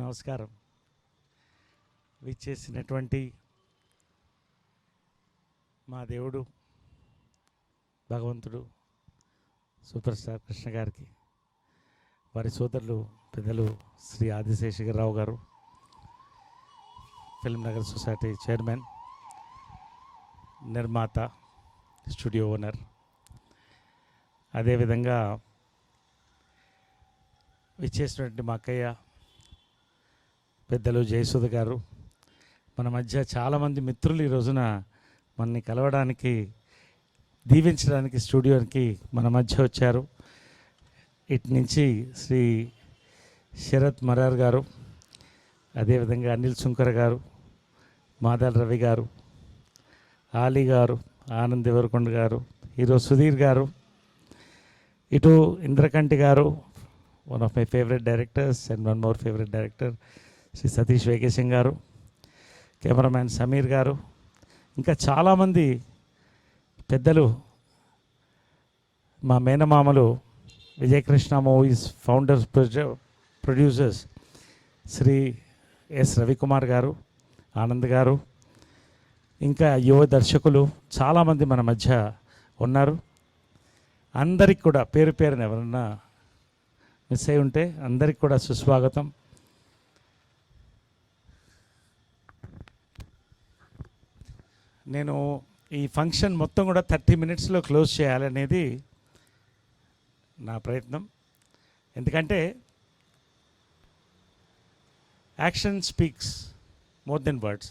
నమస్కారం. విచ్చేసినటువంటి మా దేవుడు భగవంతుడు సూపర్ స్టార్ కృష్ణ గారికి, వారి సోదరులు పెద్దలు శ్రీ ఆదిశేషగిరిరావు గారు, ఫిల్మ్ నగర్ సొసైటీ చైర్మన్, నిర్మాత, స్టూడియో ఓనర్, అదేవిధంగా విచ్చేసినటువంటి మా అక్కయ్య పెద్దలు జయసుధ గారు, మన మధ్య చాలామంది మిత్రులు ఈ రోజున మనని కలవడానికి, దీవించడానికి స్టూడియోకి మన మధ్య వచ్చారు. ఇటు నుంచి శ్రీ శరత్ మరార్ గారు, అదేవిధంగా అనిల్ సుంకర గారు, మాదాల రవి గారు, ఆలీ గారు, ఆనంద్ దేవరకొండ గారు, హీరో సుధీర్ గారు, ఇటు ఇంద్రకంటి గారు, one of my favourite directors and one more favourite director Shri Satish Vegesna గారు, కెమెరామ్యాన్ సమీర్ గారు, ఇంకా చాలామంది పెద్దలు, మా మేనమామలు Vijayakrishna movies founders producers Shri S Ravikumar గారు, ఆనంద్ గారు, ఇంకా యువ దర్శకులు చాలామంది మన మధ్య ఉన్నారు. అందరికి కూడా పేరు పేరున ఎవరన్నా మిస్ అయి ఉంటే అందరికి కూడా సుస్వాగతం. నేను ఈ ఫంక్షన్ మొత్తం కూడా 30 minutesలో క్లోజ్ చేయాలనేది నా ప్రయత్నం. ఎందుకంటే action speaks more than words.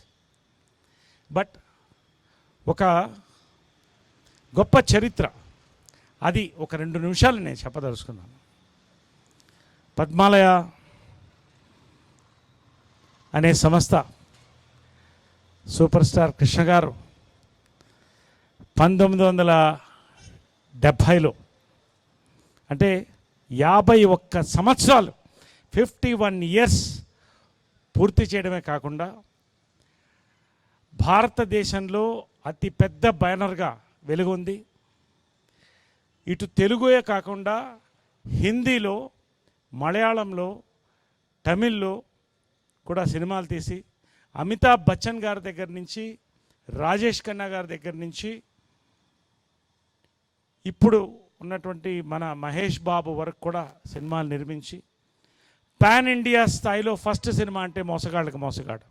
But ఒక గొప్ప చరిత్ర, అది ఒక 2 నిమిషాలు నేను చెప్పదలుచుకున్నాను. పద్మాలయ అనే సంస్థ సూపర్ స్టార్ కృష్ణ గారు 1970లో, అంటే 51 సంవత్సరాలు, 51 years పూర్తి చేయడమే కాకుండా భారతదేశంలో అతి పెద్ద బ్యానర్గా వెలుగొంది. ఇటు తెలుగుయే కాకుండా హిందీలో, మలయాళంలో, తమిళ్లో కూడా సినిమాలు తీసి అమితాబ్ బచ్చన్ గారి దగ్గర నుంచి, రాజేష్ ఖన్నా గారి దగ్గర నుంచి, ఇప్పుడు ఉన్నటువంటి మన మహేష్ బాబు వరకు కూడా సినిమాలు నిర్మించి పాన్ ఇండియా స్థాయిలో ఫస్ట్ సినిమా అంటే మోసగాళ్ళకి మోసగాడు,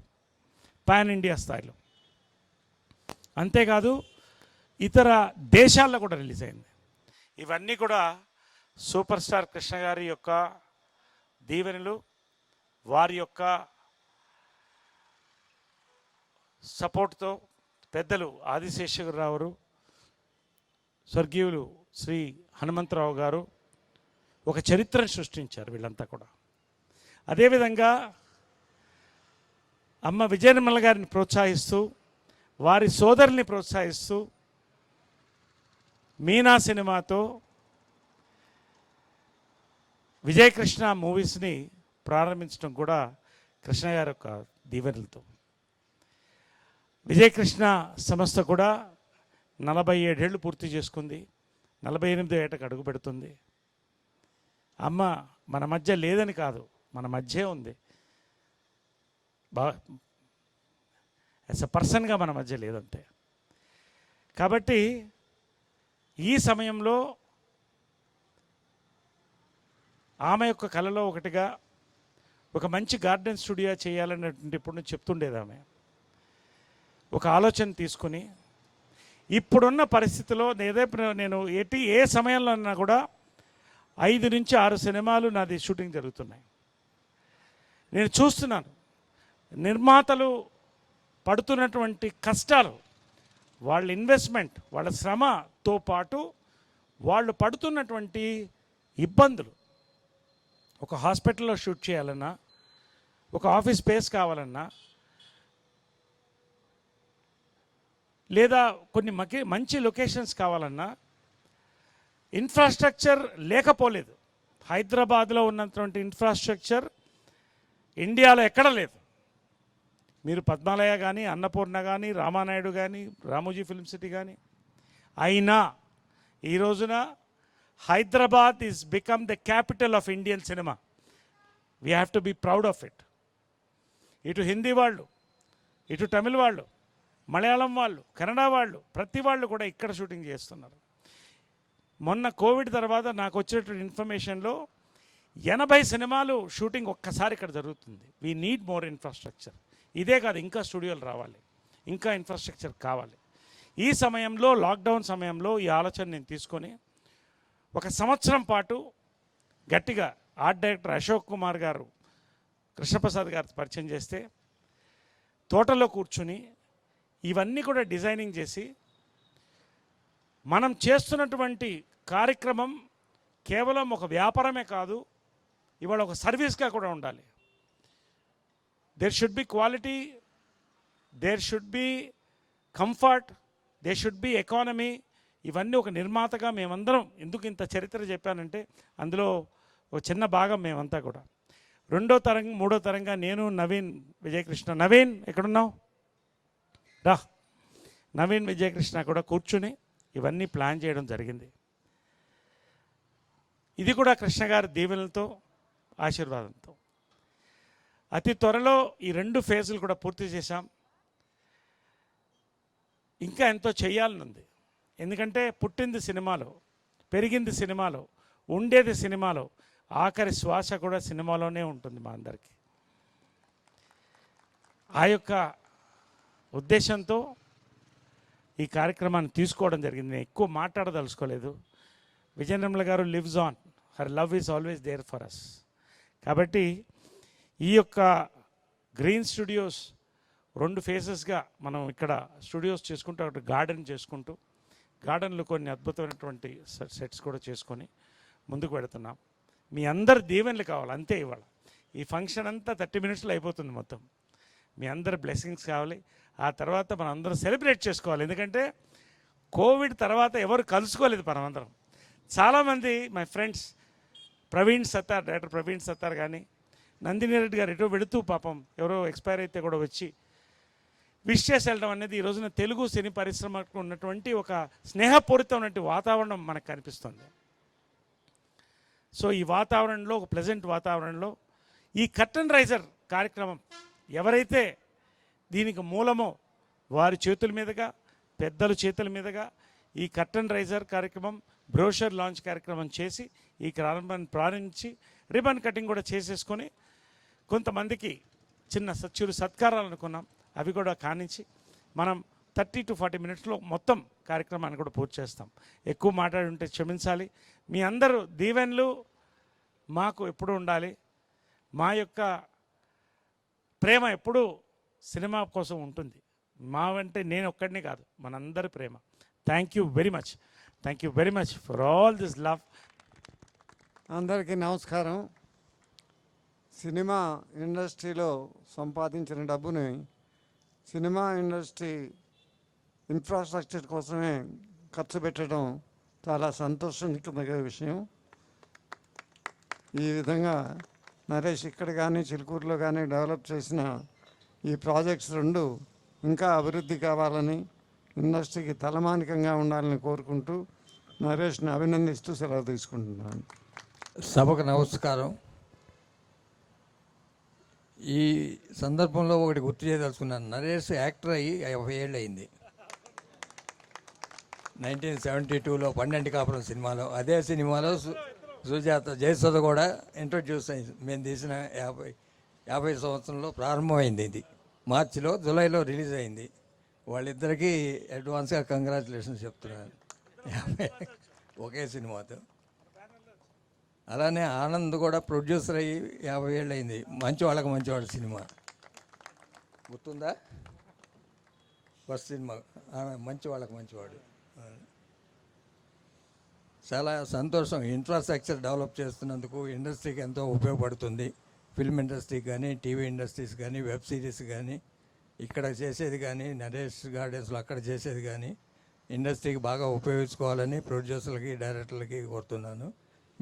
పాన్ ఇండియా స్థాయిలో. అంతేకాదు ఇతర దేశాల్లో కూడా రిలీజ్ అయింది. ఇవన్నీ కూడా సూపర్ స్టార్ కృష్ణ గారి యొక్క దీవెనలు, వారి యొక్క సపోర్ట్తో, పెద్దలు ఆదిశేషగిరిరావు, స్వర్గీయులు శ్రీ హనుమంతరావు గారు ఒక చరిత్రను సృష్టించారు వీళ్ళంతా కూడా. అదేవిధంగా అమ్మ విజయనిర్మల గారిని ప్రోత్సహిస్తూ, వారి సోదరుల్ని ప్రోత్సహిస్తూ మీనా సినిమాతో విజయకృష్ణ మూవీస్ని ప్రారంభించడం కూడా కృష్ణ గారి యొక్క దీవెనలతో. విజయకృష్ణ సంస్థ కూడా 47 ఏళ్ళు పూర్తి చేసుకుంది, 48వ ఏటకు అడుగు పెడుతుంది. అమ్మ మన మధ్య లేదని కాదు, మన మధ్యే ఉంది. యాజ్ ఎ పర్సన్గా మన మధ్య లేదంతే. కాబట్టి ఈ సమయంలో ఆమె యొక్క కళలో ఒకటిగా ఒక మంచి గార్డెన్ స్టూడియో చేయాలనేటువంటి ఇప్పుడు చెప్తుండేది. ఆమె ఒక ఆలోచన తీసుకుని ఇప్పుడున్న పరిస్థితిలో నేను ఏ సమయంలో అన్నా కూడా 5 నుంచి 6 సినిమాలు నాది షూటింగ్ జరుగుతున్నాయి. నేను చూస్తున్నాను నిర్మాతలు పడుతున్నటువంటి కష్టాలు, వాళ్ళ ఇన్వెస్ట్మెంట్, వాళ్ళ శ్రమతో పాటు వాళ్ళు పడుతున్నటువంటి ఇబ్బందులు. ఒక హాస్పిటల్లో షూట్ చేయాలన్నా, ఒక ఆఫీస్ స్పేస్ కావాలన్నా, లేదా కొన్ని మంచి లొకేషన్స్ కావాలన్నా ఇన్ఫ్రాస్ట్రక్చర్ లేకపోలేదు. హైదరాబాద్లో ఉన్నటువంటి ఇన్ఫ్రాస్ట్రక్చర్ ఇండియాలో ఎక్కడ లేదు. మీరు పద్మాలయ కానీ, అన్నపూర్ణ కానీ, రామానాయుడు కానీ, రామోజీ ఫిల్మ్ సిటీ కానీ, అయినా ఈ రోజున Hyderabad is become the capital of Indian cinema. We have to be proud of it. ఇటు హిందీ వాళ్ళు, ఇటు తమిళ్ వాళ్ళు, మలయాళం వాళ్ళు, కన్నడ వాళ్ళు, ప్రతి వాళ్ళు కూడా ఇక్కడ షూటింగ్ చేస్తున్నారు. మొన్న కోవిడ్ తర్వాత నాకు వచ్చేటువంటి ఇన్ఫర్మేషన్లో 80 సినిమాలు షూటింగ్ ఒక్కసారి ఇక్కడ జరుగుతుంది. We need more infrastructure. ఇదే కాదు, ఇంకా స్టూడియోలు రావాలి, ఇంకా ఇన్ఫ్రాస్ట్రక్చర్ కావాలి. ఈ సమయంలో, లాక్డౌన్ సమయంలో ఈ ఆలోచన నేను తీసుకొని 1 సంవత్సరం పాటు గట్టిగా ఆర్ట్ డైరెక్టర్ అశోక్ కుమార్ గారు, కృష్ణప్రసాద్ గారు పరిచయం చేస్తే తోటలో కూర్చుని ఇవన్నీ కూడా డిజైనింగ్ చేసి మనం చేస్తున్నటువంటి కార్యక్రమం కేవలం ఒక వ్యాపారమే కాదు, ఇవాళ ఒక సర్వీస్గా కూడా ఉండాలి. There should be quality, there should be comfort, there should be economy. ఇవన్నీ ఒక నిర్మాతగా మేమందరం, ఎందుకు ఇంత చరిత్ర చెప్పానంటే అందులో ఒక చిన్న భాగం మేమంతా కూడా. 2వ తరం 3వ తరంగా నేను, నవీన్ విజయకృష్ణ, నవీన్ ఎక్కడున్నావు రా, నవీన్ విజయకృష్ణ కూడా కూర్చుని ఇవన్నీ ప్లాన్ చేయడం జరిగింది. ఇది కూడా కృష్ణ గారి దీవెనలతో, ఆశీర్వాదంతో. అతి త్వరలో ఈ 2 ఫేజులు కూడా పూర్తి చేశాం. ఇంకా ఎంతో చేయాలని ఉంది. ఎందుకంటే పుట్టింది సినిమాలో, పెరిగింది సినిమాలో, ఉండేది సినిమాలో, ఆఖరి శ్వాస కూడా సినిమాలోనే ఉంటుంది మా అందరికీ. ఆ యొక్క ఉద్దేశంతో ఈ కార్యక్రమాన్ని తీసుకోవడం జరిగింది. నేను ఎక్కువ మాట్లాడదలుచుకోలేదు. విజయ నిర్మల గారు lives on, her love is always there for us. కాబట్టి ఈ యొక్క గ్రీన్ స్టూడియోస్ 2 ఫేజెస్గా మనం ఇక్కడ స్టూడియోస్ చేసుకుంటూ, ఒకటి గార్డెన్ చేసుకుంటూ, గార్డెన్లో కొన్ని అద్భుతమైనటువంటి సెట్స్ కూడా చేసుకొని ముందుకు పెడుతున్నాం. మీ అందరు దీవెనలు కావాలి అంతే. ఇవాళ ఈ ఫంక్షన్ అంతా 30 మినిట్స్లో అయిపోతుంది మొత్తం. మీ అందరు బ్లెస్సింగ్స్ కావాలి. ఆ తర్వాత మనం అందరం సెలబ్రేట్ చేసుకోవాలి. ఎందుకంటే కోవిడ్ తర్వాత ఎవరు కలుసుకోలేదు మనమందరం. చాలామంది my friends, Praveen Sattar, director Praveen Sattar కానీ, నందిని రెడ్డి గారు ఎటో వెళుతూ పాపం ఎవరో ఎక్స్పైర్ అయితే కూడా వచ్చి విష్ చేసి వెళ్ళడం అనేది ఈ రోజున తెలుగు సినీ పరిశ్రమకు ఉన్నటువంటి ఒక స్నేహపూరితమైనటువంటి వాతావరణం మనకు కనిపిస్తుంది. సో ఈ వాతావరణంలో, ఒక ప్లెజెంట్ వాతావరణంలో ఈ కర్టన్ రైజర్ కార్యక్రమం ఎవరైతే దీనికి మూలమో వారి చేతుల మీదుగా, పెద్దల చేతుల మీదుగా ఈ కర్టన్ రైజర్ కార్యక్రమం, బ్రోషర్ లాంచ్ కార్యక్రమం చేసి ఈ కార్యక్రమాన్ని ప్రారంభించి రిబన్ కటింగ్ కూడా చేసేసుకొని కొంతమందికి చిన్న సత్కారాలు అనుకున్నాం. అవి కూడా కానించి మనం 30 to 40 మినిట్స్లో మొత్తం కార్యక్రమాన్ని కూడా పూర్తి చేస్తాం. ఎక్కువ మాట్లాడి ఉంటే క్షమించాలి. మీ అందరూ దీవెనలు మాకు ఎప్పుడూ ఉండాలి. మా యొక్క ప్రేమ ఎప్పుడూ సినిమా కోసం ఉంటుంది. మా అంటే నేను ఒక్కడిని కాదు, మనందరి ప్రేమ. Thank you very much, thank you very much for all this love. అందరికీ నమస్కారం. సినిమా ఇండస్ట్రీలో సంపాదించిన డబ్బుని సినిమా ఇండస్ట్రీ ఇన్ఫ్రాస్ట్రక్చర్ కోసమే ఖర్చు పెట్టడం చాలా సంతోషించదగ్గ విషయం. ఈ విధంగా నరేష్ ఇక్కడ కానీ చిలుకూరులో కానీ డెవలప్ చేసిన ఈ ప్రాజెక్ట్స్ 2 ఇంకా అభివృద్ధి కావాలని, ఇండస్ట్రీకి తలమానికంగా ఉండాలని కోరుకుంటూ నరేష్ని అభినందిస్తూ సెలవు తీసుకుంటున్నాను. సభకు నమస్కారం. ఈ సందర్భంలో ఒకటి గుర్తు చేయదలుచుకున్నాను. నరేష్ యాక్టర్ అయ్యి 50 ఏళ్ళు అయింది. 1972లో 12 కాపురం సినిమాలో, అదే సినిమాలో సుజాత జయసుధ కూడా ఇంట్రొడ్యూస్ అయింది. మేము తీసిన 50 సంవత్సరంలో ప్రారంభమైంది. ఇది మార్చిలో, జూలైలో రిలీజ్ అయింది. వాళ్ళిద్దరికీ అడ్వాన్స్గా కంగ్రాచులేషన్స్ చెప్తున్నాను. ఒకే సినిమాతో. అలానే ఆనంద్ కూడా ప్రొడ్యూసర్ అయ్యి 50 ఏళ్ళు అయింది. మంచి వాళ్ళకి మంచివాడు సినిమా గుర్తుందా? ఫస్ట్ సినిమా మంచి వాళ్ళకి మంచివాడు. చాలా సంతోషం. ఇన్ఫ్రాస్ట్రక్చర్ డెవలప్ చేస్తున్నందుకు ఇండస్ట్రీకి ఎంతో ఉపయోగపడుతుంది. ఫిల్మ్ ఇండస్ట్రీ కానీ, టీవీ ఇండస్ట్రీస్ కానీ, వెబ్ సిరీస్ కానీ, ఇక్కడ చేసేది కానీ, నరేష్ గార్డెన్స్లో అక్కడ చేసేది కానీ ఇండస్ట్రీకి బాగా ఉపయోగించుకోవాలని ప్రొడ్యూసర్లకి, డైరెక్టర్లకి కోరుతున్నాను.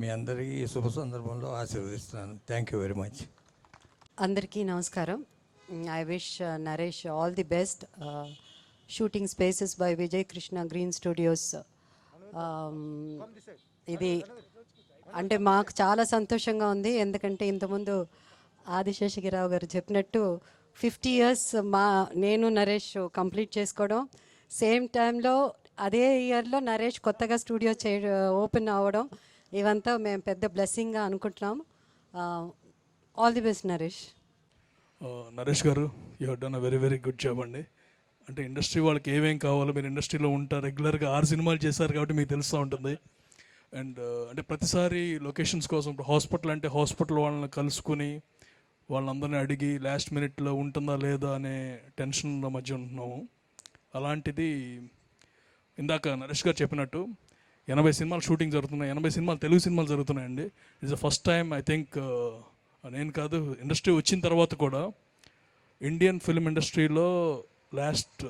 మీ అందరికీ ఈ శుభ సందర్భంలో ఆశీర్వదిస్తున్నాను. Thank you very much. అందరికీ నమస్కారం. I wish Naresh all the best. Shooting spaces by Vijay Krishna green studios. ఇది అంటే మాకు చాలా సంతోషంగా ఉంది. ఎందుకంటే ఇంతకుముందు ఆదిశేషగిరావు గారు చెప్పినట్టు 50 ఇయర్స్ నేను నరేష్ కంప్లీట్ చేసుకోవడం, సేమ్ టైంలో అదే ఇయర్లో నరేష్ కొత్తగా స్టూడియో ఓపెన్ అవ్వడం, ఇవంతా మేము పెద్ద బ్లెస్సింగ్గా అనుకుంటున్నాం. All the best Naresh. Naresh గారు, you have done a very very good job అండి. అంటే ఇండస్ట్రీ వాళ్ళకి ఏమేం కావాలో మీరు ఇండస్ట్రీలో ఉంటారు, రెగ్యులర్గా 6 సినిమాలు చేశారు కాబట్టి మీకు తెలుస్తూ ఉంటుంది. అండ్ అంటే ప్రతిసారి లొకేషన్స్ కోసం ఇప్పుడు హాస్పిటల్ అంటే హాస్పిటల్ వాళ్ళని కలుసుకుని వాళ్ళందరినీ అడిగి లాస్ట్ మినిట్లో ఉంటుందా లేదా అనే టెన్షన్ల మధ్య ఉంటున్నాము. అలాంటిది ఇందాక నరేష్ గారు చెప్పినట్టు 80 సినిమాలు షూటింగ్ జరుగుతున్నాయి, 80 సినిమాలు తెలుగు సినిమాలు జరుగుతున్నాయండి. It's the first time I think, నేను కాదు ఇండస్ట్రీ వచ్చిన తర్వాత కూడా ఇండియన్ ఫిల్మ్ ఇండస్ట్రీలో లాస్ట్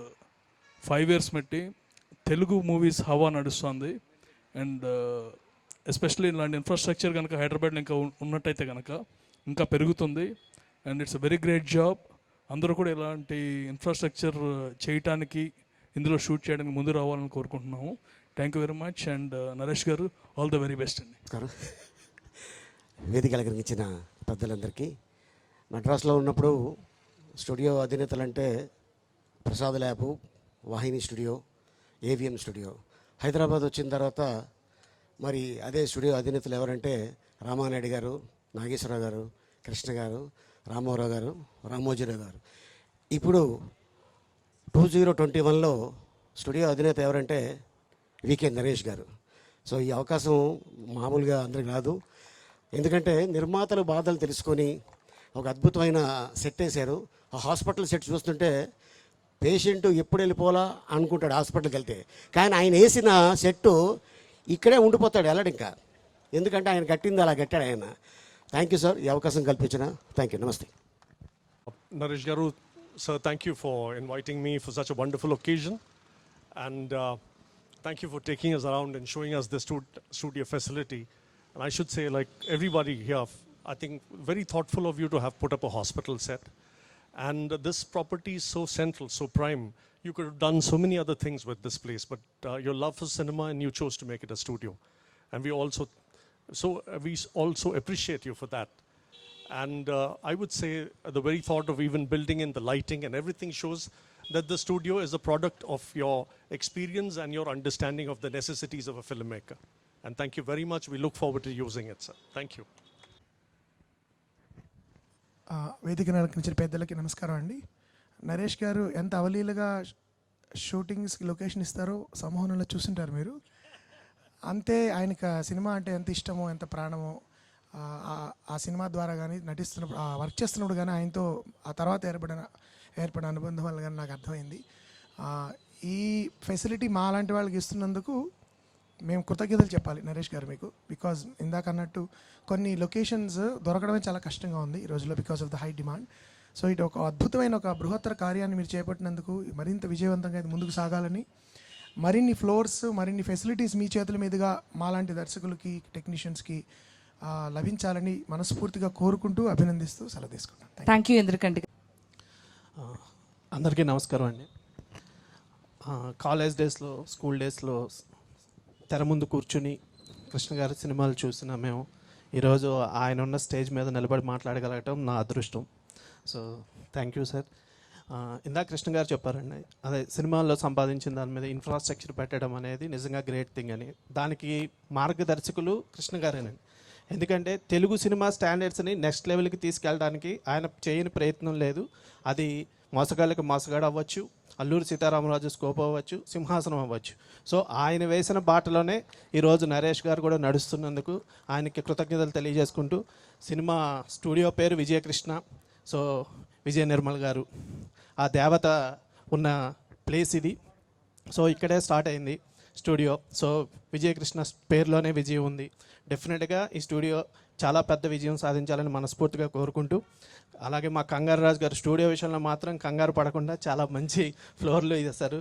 5 ఇయర్స్ బట్టి తెలుగు మూవీస్ హవా నడుస్తుంది. అండ్ ఎస్పెషల్లీ ఇలాంటి ఇన్ఫ్రాస్ట్రక్చర్ కనుక హైదరాబాద్లో ఇంకా ఉన్నట్టయితే కనుక ఇంకా పెరుగుతుంది. And it's a very great job. అందరూ కూడా ఇలాంటి ఇన్ఫ్రాస్ట్రక్చర్ చేయటానికి, ఇందులో షూట్ చేయడానికి ముందు రావాలని కోరుకుంటున్నాము. Thank you very much. And Naresh గారు, ఆల్ ద వెరీ బెస్ట్ అండి. నమస్కారం. వేదిక అలంకరించిన పెద్దలందరికీ. మద్రాసులో ఉన్నప్పుడు స్టూడియో అధినేతలంటే ప్రసాద్ ల్యాబు, వాహిని స్టూడియో, ఏవిఎం స్టూడియో. హైదరాబాద్ వచ్చిన తర్వాత మరి అదే స్టూడియో అధినేతలు ఎవరంటే రామానాయుడు గారు, నాగేశ్వరరావు గారు, కృష్ణ గారు, రామారావు గారు, రామోజీరావు గారు. ఇప్పుడు 2021లో స్టూడియో అధినేత ఎవరంటే వికే నరేష్ గారు. సో ఈ అవకాశం మామూలుగా అందరికి రాదు. ఎందుకంటే నిర్మాతల బాధలు తెలుసుకొని ఒక అద్భుతమైన సెట్ వేశారు. ఆ హాస్పిటల్ సెట్ చూస్తుంటే పేషెంట్ ఎప్పుడు వెళ్ళిపోవాలా అనుకుంటాడు హాస్పిటల్కి వెళ్తే, కానీ ఆయన వేసిన సెట్టు ఇక్కడే ఉండిపోతాడు, వెళ్ళడు ఇంకా. ఎందుకంటే ఆయన కట్టింది అలా కట్టాడు ఆయన. థ్యాంక్ యూ సార్, ఈ అవకాశం కల్పించిన. Thank you. నమస్తే. Naresh Garu, sir, thank you for inviting me for such a wonderful occasion. And thank you for taking us around and showing us the studio facility. And I should say, like everybody here, I think very thoughtful of you to have put up a hospital set. And this property is so central, so prime. You could have done so many other things with this place, but your love for cinema and you chose to make it a studio. And we also appreciate you for that. And I would say the very thought of even building in the lighting and everything shows that the studio is a product of your experience and your understanding of the necessities of a filmmaker. And thank you very much. We look forward to using it, sir. Thank you. వేదికను అలంకరించిన పెద్దలకి నమస్కారం అండి. నరేష్ గారు ఎంత అవలీలగా షూటింగ్స్కి location ఇస్తారో సంమోహనంలో చూస్తుంటారు మీరు. అంతే ఆయనకు సినిమా అంటే ఎంత ఇష్టమో, ఎంత ప్రాణమో, ఆ సినిమా ద్వారా కానీ నటిస్తున్నప్పుడు, వర్క్ చేస్తున్నప్పుడు కానీ ఆయనతో ఆ తర్వాత ఏర్పడిన అనుబంధం వల్ల కానీ నాకు అర్థమైంది. ఈ ఫెసిలిటీ మా లాంటి వాళ్ళకి ఇస్తున్నందుకు మేము కృతజ్ఞతలు చెప్పాలి నరేష్ గారు మీకు. బికాజ్ ఇందాక అన్నట్టు కొన్ని లొకేషన్స్ దొరకడమే చాలా కష్టంగా ఉంది ఈ రోజుల్లో because of the high demand. So ఇటు ఒక అద్భుతమైన ఒక బృహత్తర కార్యాన్ని మీరు చేపట్టినందుకు మరింత విజయవంతంగా ఇది ముందుకు సాగాలని, మరిన్ని ఫ్లోర్స్, మరిన్ని ఫెసిలిటీస్ మీ చేతుల మీదుగా మాలాంటి దర్శకులకి, టెక్నీషియన్స్కి లభించాలని మనస్ఫూర్తిగా కోరుకుంటూ అభినందిస్తూ సెలవు తీసుకుంటాను. Thank you Indrakanti. అందరికీ నమస్కారం అండి. కాలేజ్ డేస్లో, స్కూల్ డేస్లో తెర ముందు కూర్చుని కృష్ణ గారి సినిమాలు చూసిన మేము ఈరోజు ఆయన ఉన్న స్టేజ్ మీద నిలబడి మాట్లాడగలగటం నా అదృష్టం. So thank you sir. ఇందాక కృష్ణ గారు చెప్పారండి, అదే సినిమాల్లో సంపాదించిన దాని మీద ఇన్ఫ్రాస్ట్రక్చర్ పెట్టడం అనేది నిజంగా గ్రేట్ థింగ్ అని. దానికి మార్గదర్శకులు కృష్ణ గారేనండి. ఎందుకంటే తెలుగు సినిమా స్టాండర్డ్స్ని నెక్స్ట్ లెవెల్కి తీసుకెళ్ళడానికి ఆయన చేయని ప్రయత్నం లేదు. అది మోసగాళ్ళకి మోసగాడు అవ్వచ్చు, అల్లూరి సీతారామరాజు స్కోప్ అవ్వచ్చు, సింహాసనం అవ్వచ్చు. సో ఆయన వేసిన బాటలోనే ఈరోజు నరేష్ గారు కూడా నడుస్తున్నందుకు ఆయనకి కృతజ్ఞతలు తెలియజేసుకుంటూ, సినిమా స్టూడియో పేరు విజయకృష్ణ. సో విజయ నిర్మల్ గారు ఆ దేవత ఉన్న ప్లేస్ ఇది. సో ఇక్కడే స్టార్ట్ అయింది స్టూడియో. సో విజయకృష్ణ పేరులోనే విజయం ఉంది. డెఫినెట్గా ఈ స్టూడియో చాలా పెద్ద విజయం సాధించాలని మనస్ఫూర్తిగా కోరుకుంటూ, అలాగే మా కంగారు రాజు గారు స్టూడియో విషయంలో మాత్రం కంగారు పడకుండా చాలా మంచి ఫ్లోర్లు ఇస్తారు.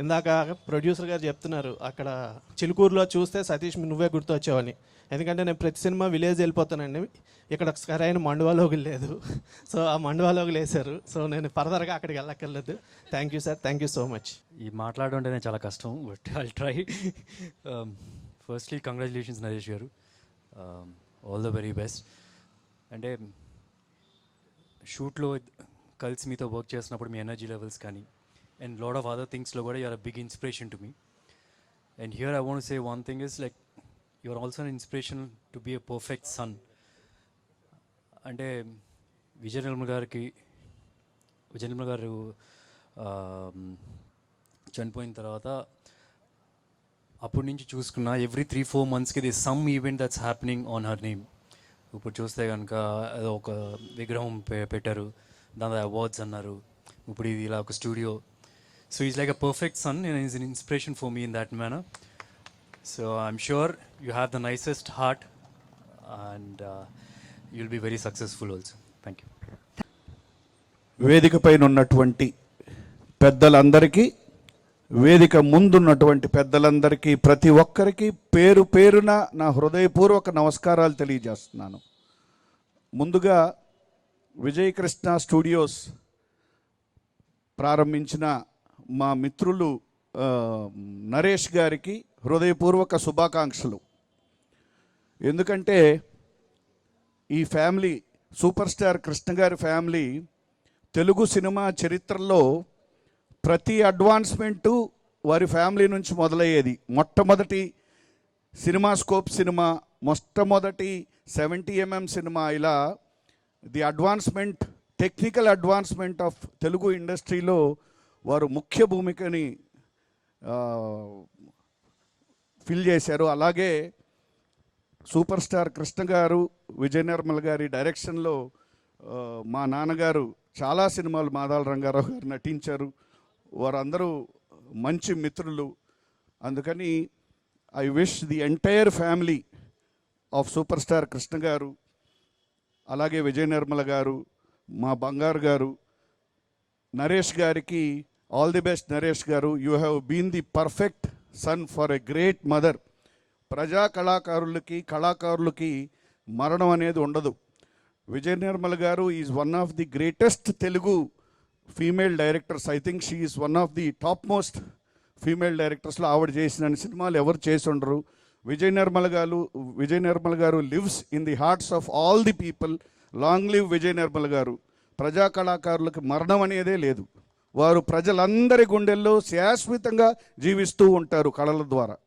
ఇందాక ప్రొడ్యూసర్ గారు చెప్తున్నారు, అక్కడ చిలుకూరులో చూస్తే సతీష్ నువ్వే గుర్తొచ్చావని. ఎందుకంటే నేను ప్రతి సినిమా విలేజ్ వెళ్ళిపోతానండి, ఇక్కడ సరైన మండువాలోకి లేదు. సో ఆ మండువాలోకి వేశారు. సో నేను ఫర్దర్గా అక్కడికి వెళ్ళక్కర్లేదు. Thank you sir, thank you so much. ఈ మాట్లాడడం అంటేనే చాలా కష్టం, but I'll try. Firstly congratulations Naresh గారు, ఆల్ ద వెరీ బెస్ట్. అంటే షూట్లో కలిసి మీతో వర్క్ చేసినప్పుడు మీ ఎనర్జీ లెవెల్స్ కానీ అండ్ లాట్ ఆఫ్ అదర్ థింగ్స్లో కూడా you are a big inspiration to me. And here I want say one thing is like you are also an inspiration to be a perfect son. అంటే విజయ నిర్మల్ గారు చనిపోయిన తర్వాత అప్పటి నుంచి చూసుకున్నా ఎవ్రీ 3-4 monthsకి the some event that's happening on her name. ఇప్పుడు చూస్తే కనుక ఏదో ఒక విగ్రహం పెట్టారు, దాని అవార్డ్స్ అన్నారు, ఇప్పుడు ఇది ఇలా ఒక studio. So is like a perfect son and is an inspiration for me in that manner. So I'm sure you have the nicest heart and you will be very successful also. Thank you. వేదిక పైన ఉన్నటువంటి పెద్దలందరికీ, వేదిక ముందున్నటువంటి పెద్దలందరికీ, ప్రతి ఒక్కరికి పేరు పేరున నా హృదయపూర్వక నమస్కారాలు తెలియజేస్తున్నాను. ముందుగా విజయకృష్ణ స్టూడియోస్ ప్రారంభించిన మా మిత్రులు నరేష్ గారికి హృదయపూర్వక శుభాకాంక్షలు. ఎందుకంటే ఈ ఫ్యామిలీ, సూపర్ స్టార్ కృష్ణ గారి ఫ్యామిలీ తెలుగు సినిమా చరిత్రలో ప్రతి అడ్వాన్స్మెంటు వారి ఫ్యామిలీ నుంచి మొదలయ్యేది. మొట్టమొదటి సినిమాస్కోప్ సినిమా, మొట్టమొదటి 70mm సినిమా, ఇలా the advancement, technical advancement of Telugu ఇండస్ట్రీలో వారు ముఖ్య భూమికని ఫిల్ చేశారు. అలాగే సూపర్ స్టార్ కృష్ణ గారు, విజయ నిర్మల్ గారి డైరెక్షన్లో మా నాన్నగారు చాలా సినిమాలు మాదాల రంగారావు గారు నటించారు. వారందరూ మంచి మిత్రులు. అందుకని I wish the entire family of super star Krishna గారు, అలాగే విజయ నిర్మల గారు, మా బంగారు గారు, నరేష్ గారికి ఆల్ ది బెస్ట్. నరేష్ గారు, you have been the perfect son for a great mother. ప్రజా కళాకారులకి మరణం అనేది ఉండదు. విజయ నిర్మల గారు is one of the greatest Telugu female directors. I think she is one of the top most female డైరెక్టర్స్లో ఆవిడ చేసిన సినిమాలు ఎవరు చేసి ఉండరు. విజయ నిర్మల గారు lives in the hearts of all the people. Long live Vijaya Nirmala గారు. ప్రజా కళాకారులకు మరణం అనేదే లేదు. వారు ప్రజలందరి గుండెల్లో శాశ్వతంగా జీవిస్తూ ఉంటారు కళల ద్వారా.